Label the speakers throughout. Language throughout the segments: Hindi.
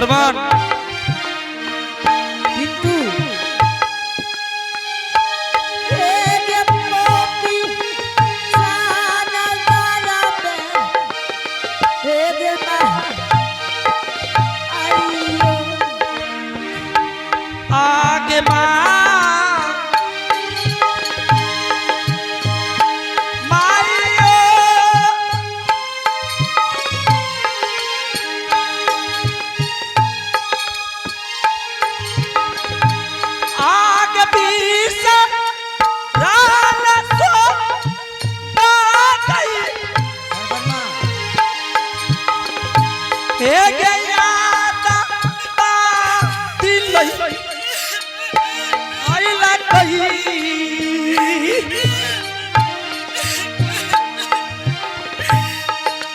Speaker 1: सरवन
Speaker 2: किंतु
Speaker 1: आगे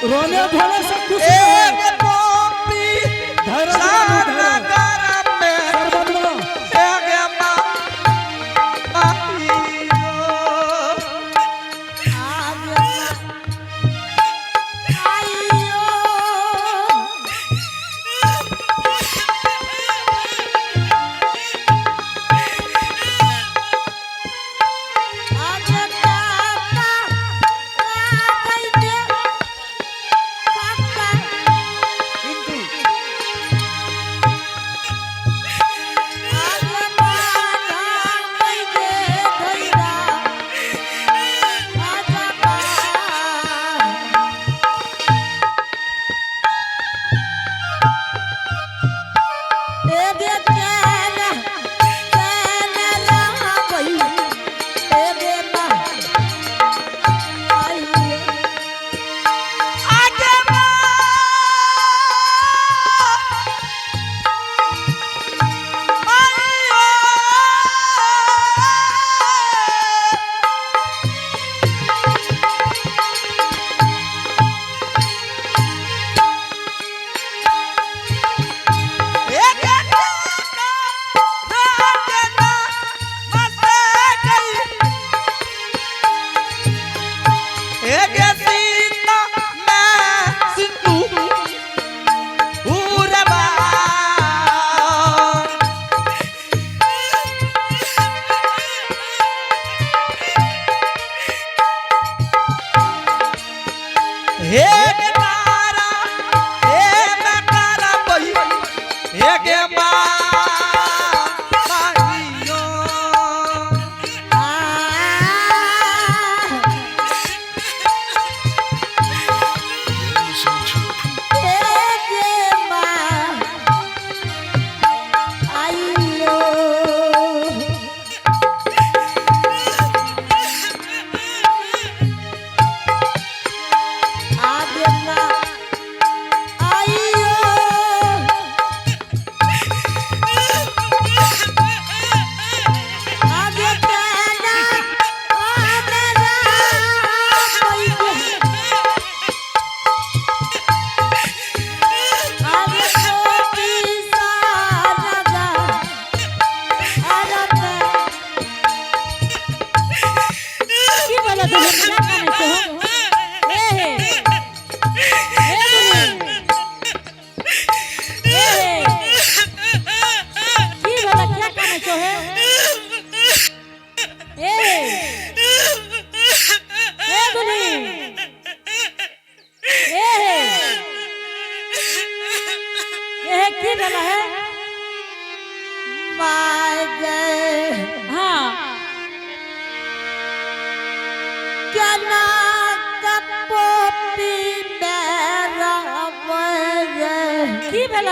Speaker 2: रोने भोले से खुश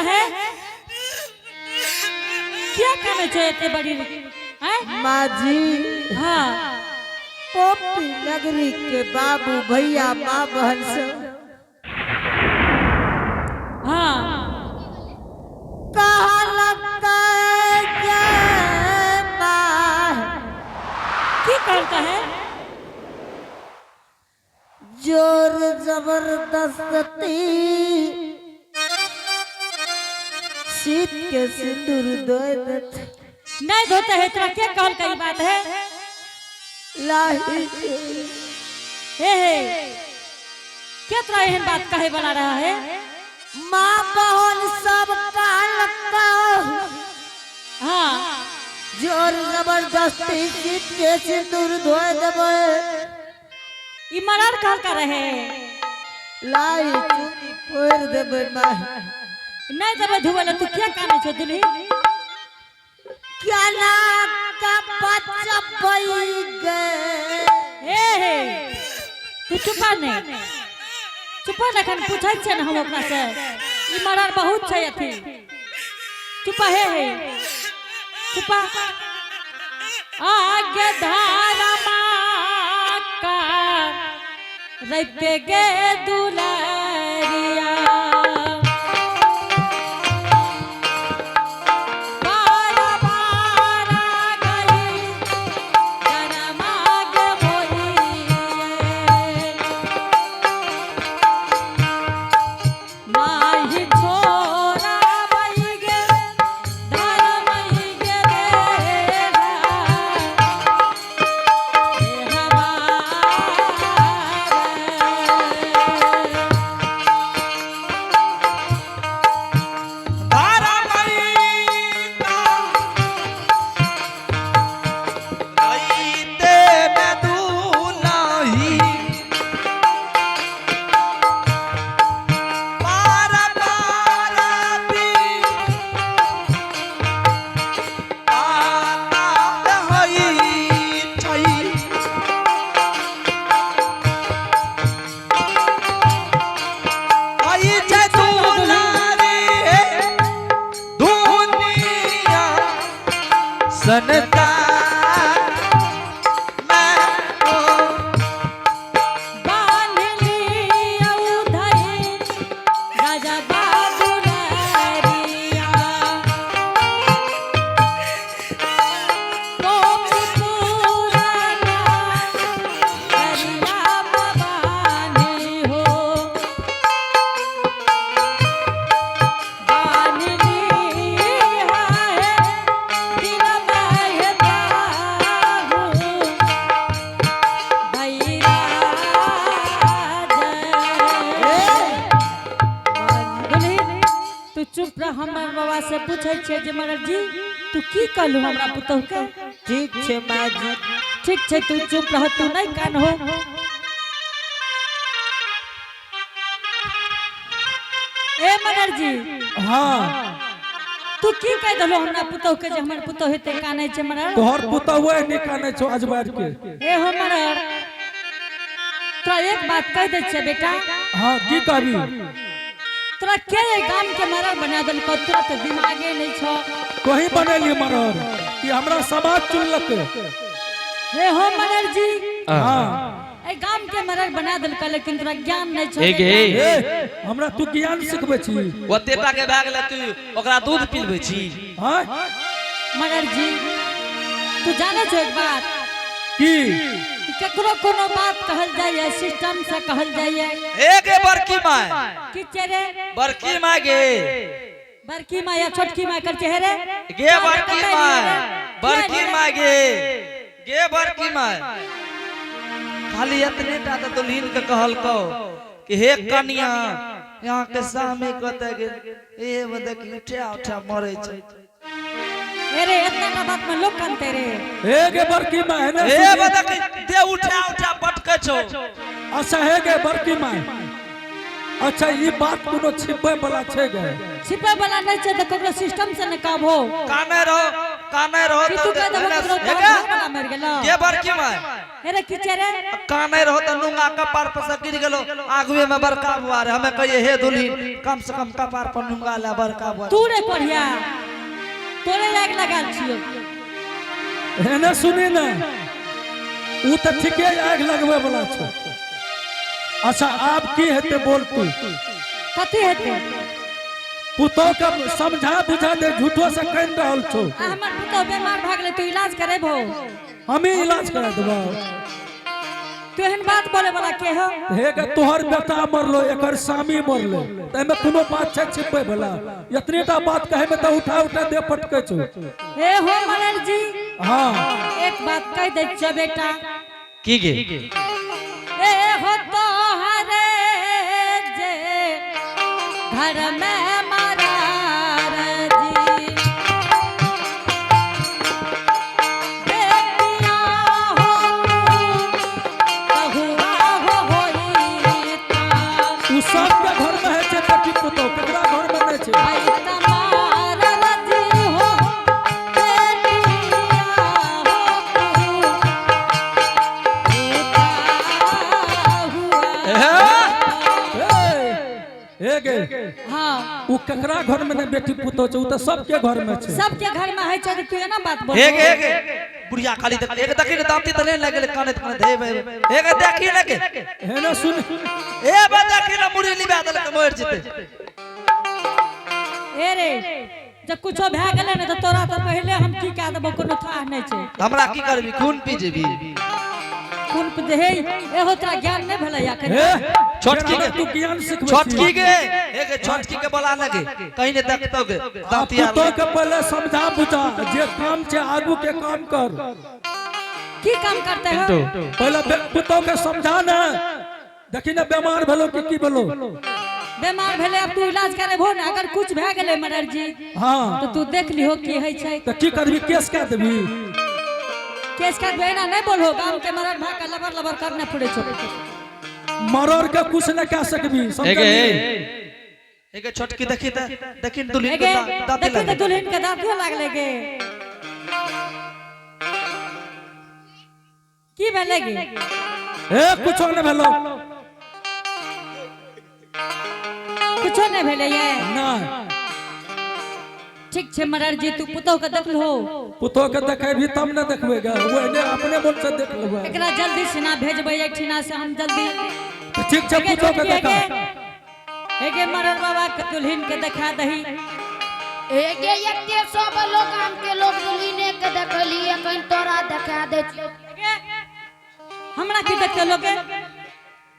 Speaker 3: है क्या कहना चाहते बड़ी
Speaker 2: माझी
Speaker 3: हाँ
Speaker 2: पोपी नगरी के बाबू भैया माँ बहन से
Speaker 3: हाँ की करता है
Speaker 2: जोर जबरदस्ती शीत के सिंदूर
Speaker 3: नहीं धोता है तेरा क्या कहल का बात है
Speaker 2: लाही
Speaker 3: हे क्या तेरा यह बात कहे बना रहा है
Speaker 2: माँ बहन सब काल लगता
Speaker 3: हाँ
Speaker 2: जोर जबरदस्ती जीत के सिंदूर धोए देबे
Speaker 3: ई मरार कहल का रहे
Speaker 2: लाई चूड़ी फोड़ देबे माँ
Speaker 3: नहीं देबे धुबे तू क्या काने छो दुल्ही
Speaker 2: क्या ना का बच्चा पई गए
Speaker 3: हे तू चुपा नहीं चुपा रखन पूछै छै न हम ओकरा से ई मरार बहुत छै अथी चुपा हे चुपा आगे धारा माँ का रैते गे दुलारिया
Speaker 1: सनता
Speaker 3: चुप रह हमर बाबा से पूछे छे जे महाराज जी तू की कहलु हमरा पुतौ के
Speaker 2: ठीक छे माँ जी
Speaker 3: ठीक छे तू चुप रह तू नहीं कान हो ए महाराज जी
Speaker 4: हाँ
Speaker 3: तू की कह दलो हमरा पुतौ के जे हमर पुतौ हेते काने छे महाराज
Speaker 4: तोहर पुतौ हुए नहीं काने छो अजबार के
Speaker 3: ए हो महाराज तो एक बात कह दे छे बेटा
Speaker 4: हाँ की कहबी
Speaker 3: तोरा के गाम के मरर बना दल को तोरा तो दिमागे नहीं छो
Speaker 4: कहीं बनेली मरर कि हमरा समाज चुनलक
Speaker 3: हे हो मरर जी
Speaker 4: हाँ
Speaker 3: ए गाम के मरर बना दल का लेकिन तोरा ज्ञान नहीं छो
Speaker 4: ए हमरा तू ज्ञान सिखबे छी
Speaker 1: ओतेटा के भाग ले तू ओकरा दूध पिलबे छी
Speaker 4: हां
Speaker 3: मरर जी तू जाने छो एक बात
Speaker 4: की
Speaker 3: केकरो कोनो बात कहल जाय सिस्टम से कहल जाय
Speaker 1: एक बड़की माय
Speaker 3: कि चेरे
Speaker 1: बड़की माय गे
Speaker 3: बड़की माय या छोटकी माय कर चेहरे
Speaker 1: गे बड़की माय गे बड़की माय खाली इतने टा तो दुल्हन के कहल को कि हे कन्या यहां के सामने कते गे ए बदक उठा उठा मरे छै
Speaker 3: अरे इतना का बात में लोग कानते रे
Speaker 4: हे गे बड़की माँ है ना
Speaker 1: ए बदक दे उठा उठा पटके छो
Speaker 4: अच्छा है गे बड़की माँ अच्छा ये बात कोनो छिपे वाला छे गे
Speaker 3: छिपे वाला नहीं छे तो ककरो सिस्टम से न काम हो
Speaker 1: काने रहो
Speaker 3: तू कह दबो ककरो वाला मर गेलो
Speaker 1: ये बड़की माय
Speaker 3: अरे किचे रे
Speaker 1: काने रहो त नुंगा कपार पर से गिर गेलो आगुए में बड़का बुआ रे हमें कहिए हे दुल्हन कम से कम कपार पर नुंगा ले बड़का बुआ
Speaker 3: तू रे पढ़िया तोरे लाग लगाल छियो
Speaker 4: है ना सुनी ना उ त ठीके आग लगवे वाला छ अच्छा आप की हेते बोल तू
Speaker 3: कथि हेते
Speaker 4: पुतो का समझा बुझा दे झूठो से कह रहल छो
Speaker 3: हमर पुतो बीमार भ गेले तू इलाज करेबो
Speaker 4: हम ही इलाज करा देबो
Speaker 3: तू एहन बात बोले वाला के हो
Speaker 4: हे गे तोहर बेटा मरलो एकर सामी मरलो त में कोनो बात छै छिपे वाला इतनेटा बात कहे में त उठा उठा दे पटके छो
Speaker 3: हे हो मनर जी
Speaker 4: हां
Speaker 3: एक बात कह दे छ बेटा
Speaker 1: की गे
Speaker 3: ए हो तो हरे जे घर में मारा रे
Speaker 4: हे गे
Speaker 3: हाँ
Speaker 4: उ ककरा घर में ने बेटी पुतो छ उ त सबके घर में छै
Speaker 3: सबके घर में है छै तू ना बात बोल
Speaker 1: हे बुढ़िया खाली देख एक देखी न दांती तने लागले काने हे देखी न के
Speaker 4: हे न सुन
Speaker 1: ए बा देखी न मुड़ी लिबा दल के मर जते
Speaker 3: ए रे जब कुछो भए गेले न त तोरा त पहले हम की कह देबो कोनो थाह नै छै
Speaker 1: हमरा की करबी खून पी जेबी
Speaker 3: खून पे दे एहो तोरा ज्ञान नै भेलै या
Speaker 4: हे
Speaker 1: छोटकी के
Speaker 4: तू ज्ञान सिखबे
Speaker 1: छोटकी के एक छोटकी के बोला लगे कहीं ने देखतो के दांती आ
Speaker 4: पुतो के पहले समझा बुझा जे काम छै आगू के काम कर
Speaker 3: की काम करते हो
Speaker 4: पहले पुतो के समझा ना देखी ना बीमार भेलो की भेलो
Speaker 3: बीमार भेले अब तू इलाज करेबो ना अगर कुछ भए गेले मदर जी
Speaker 4: हां
Speaker 3: तो तू देख लिहो की है छै
Speaker 4: त की करबी केस का देबी
Speaker 3: केस का बेना नहीं बोलो गांव के मरद भाग का लबर लबर करने पड़े छो
Speaker 4: मरर के कुछ न कह सकबी समझली
Speaker 1: एक छोटकी देखी देखी दुल्हन के दांती
Speaker 3: देखो तो
Speaker 1: लगे
Speaker 3: दुल्हन के दांती लागले गे की भेले गे
Speaker 4: ए कुछो न भेलो
Speaker 3: कुछो नहीं भेले ये
Speaker 4: ना
Speaker 3: ठीक छे मदर जी तू पुतो के देख लो
Speaker 4: पुतो के देखे भी तब न देखबेगा वो ने अपने मन से देख लेबा
Speaker 3: एकरा जल्दी से ना भेजबै एकठिना से हम जल्दी
Speaker 4: ठीक छै पुतो के देखा
Speaker 3: एगे मरन बाबा के दुल्हन के देखा दही
Speaker 5: एगे एते सब लोग आम के लोग दुल्हने के देखली अखन तोरा देखा दे
Speaker 3: हमरा की देखते लोग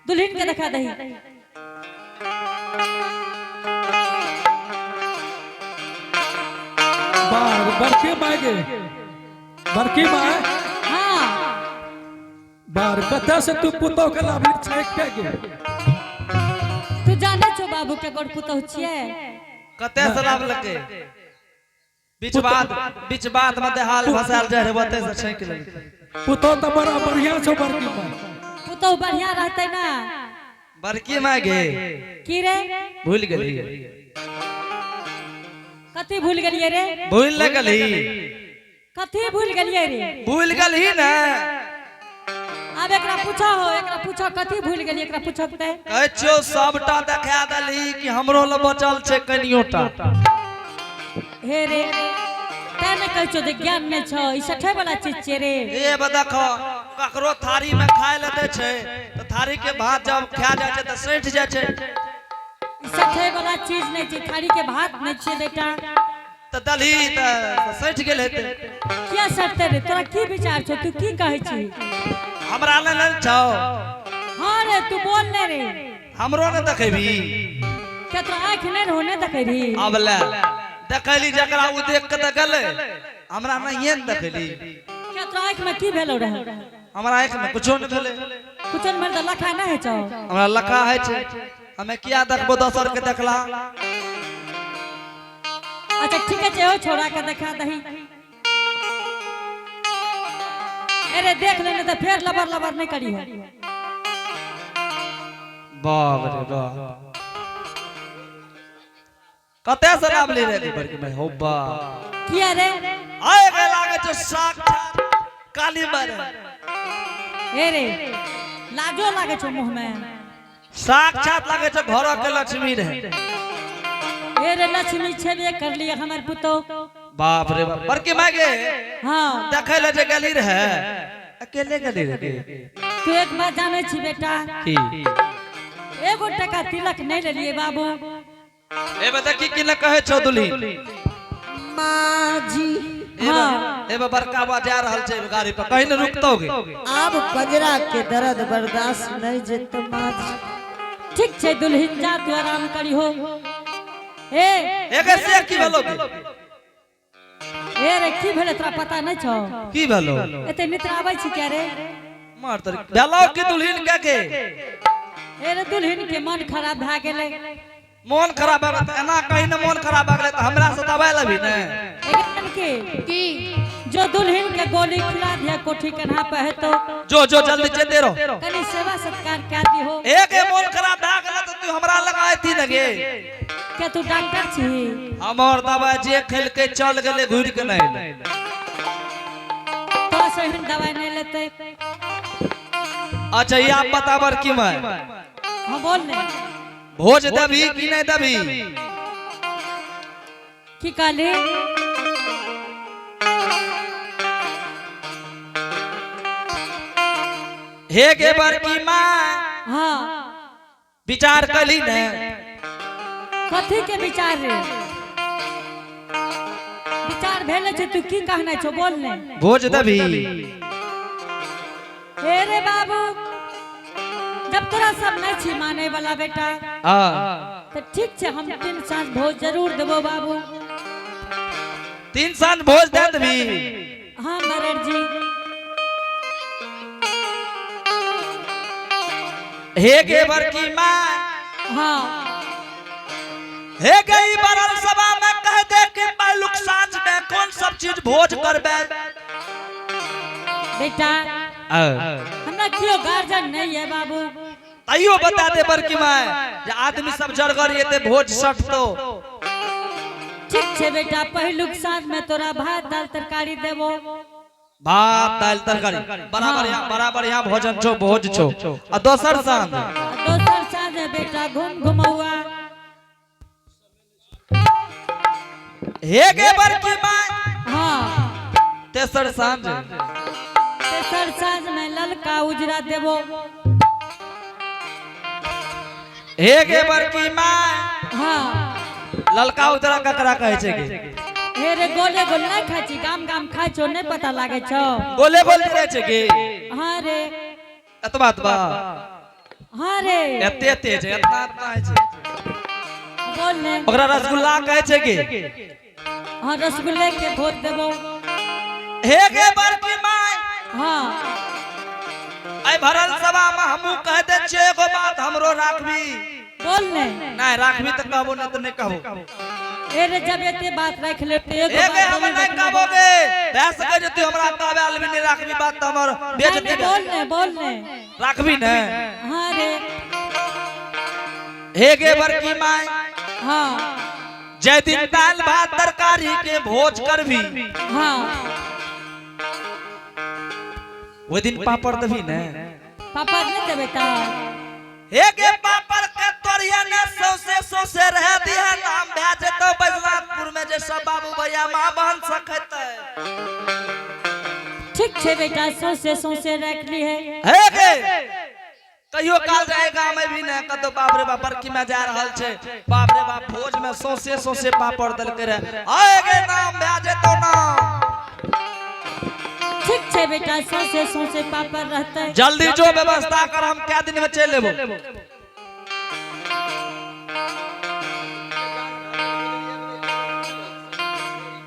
Speaker 3: दुल्हन के देखा दही
Speaker 4: बार बड़की मांगे बड़की मां
Speaker 3: हां
Speaker 4: बार कथा से तू पुतो के लाभ छेक के गे
Speaker 3: तू जाने छो बाबू के गोड़ पुतो छिए
Speaker 1: कते से लाभ लगे बीच बात में हाल फसाल जाय बते से छेक ले
Speaker 4: पुतो त बड़ा बढ़िया छो बड़की मां
Speaker 3: पुतो बढ़िया रहते ना
Speaker 1: बड़की मां गे
Speaker 3: की रे
Speaker 1: भूल गेली
Speaker 3: कथी भूल गेलिए रे
Speaker 1: भूल लगली
Speaker 3: कथी भूल गेलिए रे
Speaker 1: भूल गली ना
Speaker 3: अब एकरा पूछो कथी भूल गेलिए एकरा पूछो ते
Speaker 1: कहै छियो सबटा देखा दली कि हमरो ल बचल छै कनियोटा
Speaker 3: हे रे तने कहै छो जे ज्ञान नै छो ई सठे वाला चीज छै रे
Speaker 1: ए देखो ककरो थारी में खाय ले दे छै त थारी के भात जब खा जाय छै त सैठ जाय छै
Speaker 3: सठे वाला चीज नहीं छै थारी के भात नहीं छै बेटा
Speaker 1: त दली त सैठ गेल हेते
Speaker 3: क्या सटते रे तोरा की विचार छौ तू की कहै छी
Speaker 1: हमरा ले ले छौ
Speaker 3: हां रे तू बोल ने रे
Speaker 1: हमरो ने देखबी
Speaker 3: क्या तो आंख नहीं होने देखबी
Speaker 1: अब ले देखली जकरा उ देख के देखले हमरा नहीं देखली
Speaker 3: क्या तो आंख में की भेलो रे
Speaker 1: हमरा आंख में कुछो नहीं भेले
Speaker 3: कुछ मर्द लखा नहीं है छौ
Speaker 1: हमरा लखा है छै हमें किया देखबो दोसर के देखला
Speaker 3: अच्छा ठीक है जे हो छोड़ा के दिखा दही अरे देख लेने तो फिर लबर लबर नहीं करी है
Speaker 1: बाप रे बाप कते से लाभ ले रे बड़की भाई हो बा
Speaker 3: किया रे
Speaker 1: आए के लागे तो साक्षात काली मारे
Speaker 3: ए रे लाजो लागे छो मुंह में
Speaker 1: साक्षात लागे छै घर के लक्ष्मी रहे
Speaker 3: ए रे लक्ष्मी छेबे कर लिया हमर पुतो
Speaker 1: बाप रे बाप बड़की मागे
Speaker 3: हां
Speaker 1: देखे ले जे गली रहे अकेले गली रहे
Speaker 3: तू एक बात जाने छी बेटा
Speaker 1: की
Speaker 3: एगो टका तिलक नहीं ले लिए बाबू
Speaker 1: ए बता की न कहे छौ दुली
Speaker 2: माँ जी
Speaker 3: हां
Speaker 1: ए बड़का बा जा रहल छै गाड़ी पर कहीं न रुकतोगे
Speaker 2: अब कजरा के दर्द बर्दाश्त नहीं जेत माँ जी
Speaker 3: ठीक छे दुल्हन जा तू आराम करी हो ए
Speaker 1: एक से की भेलोगे
Speaker 3: ए रे की भेले तोरा पता नहीं छौ
Speaker 1: की भेलो
Speaker 3: एते नित्र आबै छी क्या रे
Speaker 1: मार तर भेलो की दुल्हन के
Speaker 3: ए रे दुल्हन के मन खराब भ गेले
Speaker 1: मन खराब है त एना कहीं न मन खराब भ गेले त हमरा से दबाई लेबी ने
Speaker 3: एकन के
Speaker 5: की
Speaker 3: जो दुल्हन के गोली खिला दिया कोठी कन्हा पे है तो
Speaker 1: जो जल्दी जेते रहो
Speaker 3: कनी सेवा सत्कार क्या दी हो
Speaker 1: एक मन खराब भ गेले त तू हमरा लगाई थी लगे
Speaker 3: क्या तू डॉक्टर छी
Speaker 1: हमर दवाई जे खेल के चल गेले घुर के नहीं
Speaker 3: तो से हम दवाई नहीं लेते
Speaker 1: अच्छा ये आप बताबर की मैं
Speaker 3: हां बोल ने
Speaker 1: भोज दबी कि नहीं दबी?
Speaker 3: की काली
Speaker 1: हे गे बड़की माँ
Speaker 3: हाँ
Speaker 1: विचार कली ने
Speaker 3: कथी के विचार रे विचार भेले छै तू की कहना छो बोल ने
Speaker 1: भोज दबी
Speaker 3: हे रे बाबू जब तोरा सब नहीं छी माने वाला बेटा तो ठीक छै हम 3 साँझ भोज जरूर देबो बाबू
Speaker 1: 3 साँझ भोज दे दबी
Speaker 3: हाँ मरर जी
Speaker 1: हे गे बड़की माँ
Speaker 3: हाँ
Speaker 1: हे गई बरल सभा में कह दे कि बालुक साँझ में कौन सब चीज भोज करबे
Speaker 3: बेटा हमरा क्यों गार्जियन नहीं है बाबू
Speaker 1: तैयो बता दे बड़की माँ जे आदमी सब जरगर येते भोज सटतो
Speaker 3: ठीक छे बेटा पहलुक साँझ में तोरा भात दाल तरकारी देबो
Speaker 1: भात दाल तरकारी बराबर यहाँ भोजन छो भोज छो आ दोसर साँझ
Speaker 3: है बेटा घूम घुमौआ
Speaker 1: हे गे बड़की माँ
Speaker 3: हाँ
Speaker 1: तेसर साँझ
Speaker 3: तेसर साँझ में ललका उजरा देबो
Speaker 1: हे गे बड़की माँ
Speaker 3: हाँ
Speaker 1: ललका उजरा ककरा कहै छै गे
Speaker 3: हे रे गोले गोल नहीं खाई छी गाम गाम खाई छो नहीं पता लागे छो
Speaker 1: गोले गोले रहै छै गे
Speaker 3: हाँ रे
Speaker 1: एतबा एतबा
Speaker 3: हाँ रे
Speaker 1: एते तेज एतना एतना है छै
Speaker 3: बोल ने
Speaker 1: ओकरा रसगुल्ला कहै छै गे
Speaker 3: हाँ रसगुल्ले के भोज देबो
Speaker 1: हे गे बड़की माँ
Speaker 3: हाँ
Speaker 1: आई भरल सभा में हमहू कह दे छियै एगो बात हमरो राखबी
Speaker 3: बोल ने
Speaker 1: नहीं राखबी त कहबो नहीं तो नहीं कहबो
Speaker 3: ए रे जब एते बात रख ले तो एगो
Speaker 1: हे गे
Speaker 3: बात
Speaker 1: हम नहीं कहबोगे बह सके जे तू हमरा कहबे आलमी नहीं राखबी बात त हमर बेइज्जती
Speaker 3: बोल ने
Speaker 1: राखबी ने
Speaker 3: हाँ रे
Speaker 1: हे गे बड़की माँ
Speaker 3: हाँ
Speaker 1: जय दिन दाल भात तरकारी के भोज करबी
Speaker 3: हाँ
Speaker 1: वो दिन पापड़ दबी ने
Speaker 3: पापा नहीं दे बेटा
Speaker 1: हे गे पापड़ के तोरिया ने सौसे रह दिया नाम भै जेतो बैजनाथपुर में जे सब बाबू भैया मां बहन सखैते
Speaker 3: ठीक छे बेटा सौसे रख ली है
Speaker 1: हे गे कहियो काल जाएगा मैं भी न कतो बाप रे बाप बड़की में जा रहल छे बाप रे बाप भोज में सौसे पापड़ दल के रहे आए गे नाम भै जेतो ना
Speaker 3: ठीक छे बेटा सौसे पापड़ रहते
Speaker 1: जल्दी जो व्यवस्था कर हम क्या दिन में चल लेबो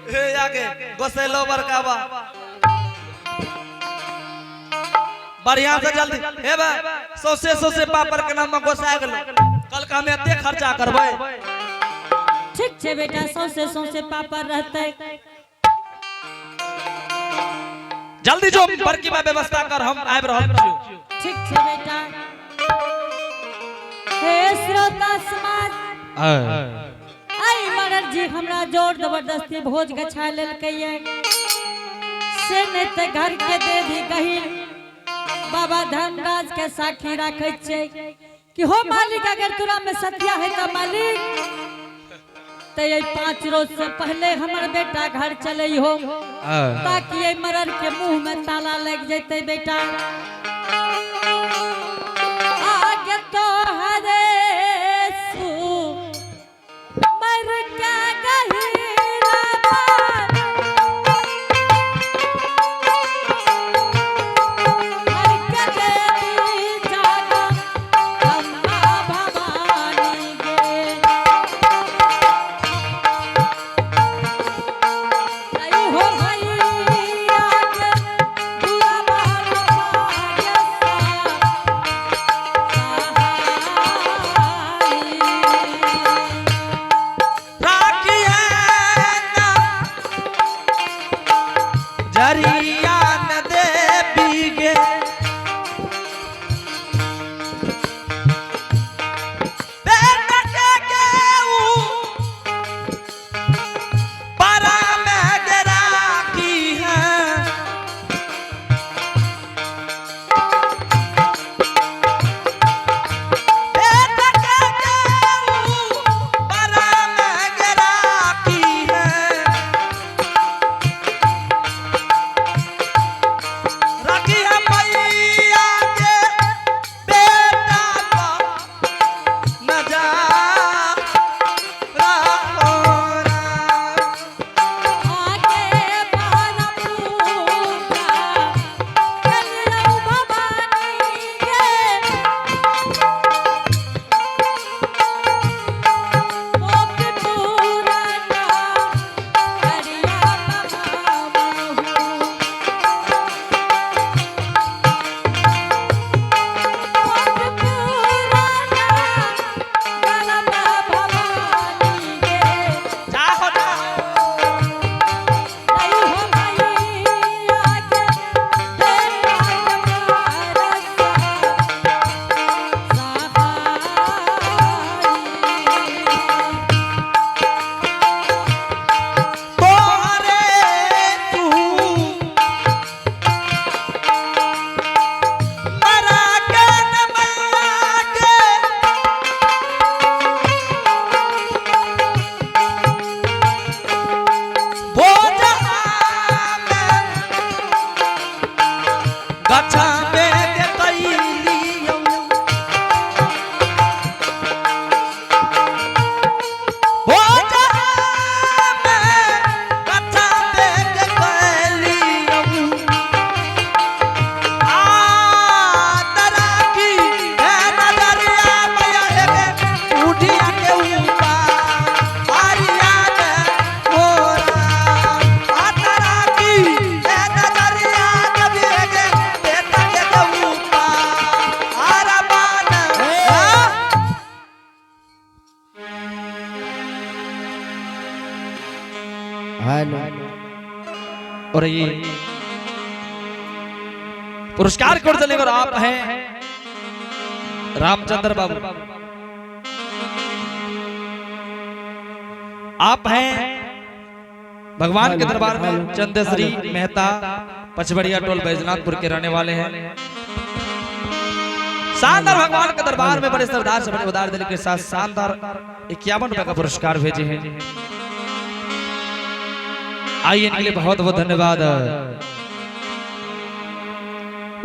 Speaker 1: हे आगे गोसेलो बरकावा बढ़िया से जल्दी हे बा सौसे पापड़ के नाम में गोसा गेलो कल का हम एते खर्चा करबै
Speaker 3: ठीक छे बेटा सौसे पापड़ रहते
Speaker 1: जल्दी जो बड़की में व्यवस्था कर हम आब रहल छियो
Speaker 3: ठीक छे बेटा हे श्रोता समाज आई मरल जी हमरा जोर जबरदस्ती भोज गछा लेलकै से नहीं ते घर के देवी गहिर बाबा धनराज के साक्षी राखे छे कि हो मालिक अगर तोरा में सत्या है तो मालिक तो ये 5 रोज से पहले हमर बेटा घर चले हो ताकि ये मरर के मुंह में ताला लग जैते बेटा आगे तो हरे सु मर के गहिरा मर के देवी जागा अम्मा भवानी गे नहीं हो भैया के बुआ बाबा
Speaker 1: और ये पुरस्कार को और आप हैं रामचंद्र बाबू, आप हैं भगवान के दरबार में चंद्रश्री मेहता, पचबड़िया टोल बैजनाथपुर के रहने वाले हैं। शानदार भगवान के दरबार में बड़े सरदार से बड़े उदार दिल के साथ शानदार 51 रुपए का पुरस्कार भेजे हैं। आइए इनके लिए बहुत बहुत धन्यवाद।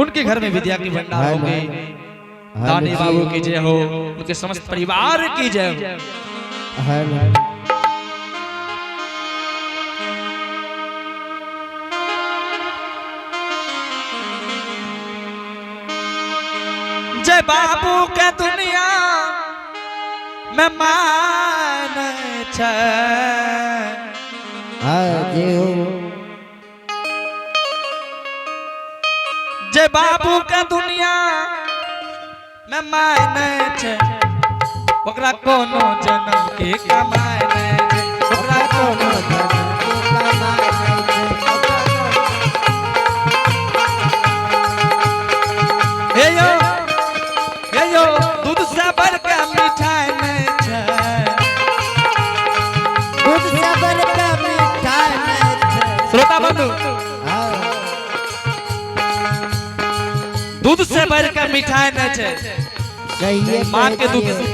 Speaker 1: उनके घर में विद्या की भंडार होगी, दानी बाबू की जय हो, उनके समस्त परिवार की जय हो। जय बाबू के दुनिया में मान छे, जय बाबू के दुनिया में मान छे, ओकरा कोनो जन्म के कमाए छे, ओकरा कोनो जन्म के कमाए छे। हे यो दूध से भर के मिठाई नहीं छे,
Speaker 2: दूध से भर के मिठाई नहीं छे।
Speaker 1: श्रोता बंधु, दूध से भर के मिठाई नहीं छे, माँ के दूध से,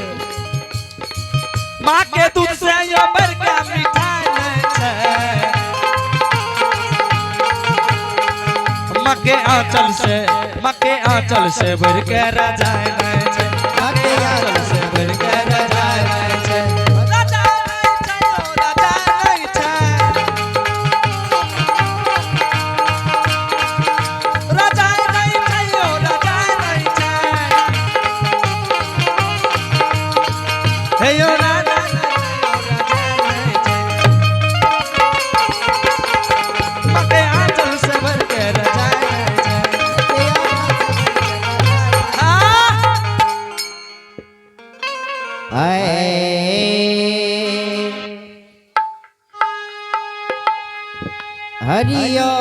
Speaker 1: माँ के दूध से यो भर के मिठाई नहीं छे, माँ के आंचल से, माँ के आंचल से भर के रजाई नहीं छे, माँ के आंचल से भर के रजाई नहीं छे, रजाई नहीं छे, रजाई नहीं छे, रजाई नहीं छे, रजाई नहीं छे, हे यो रजाई नहीं छे, माँ के आंचल से भर के रजाई
Speaker 2: हरिओम।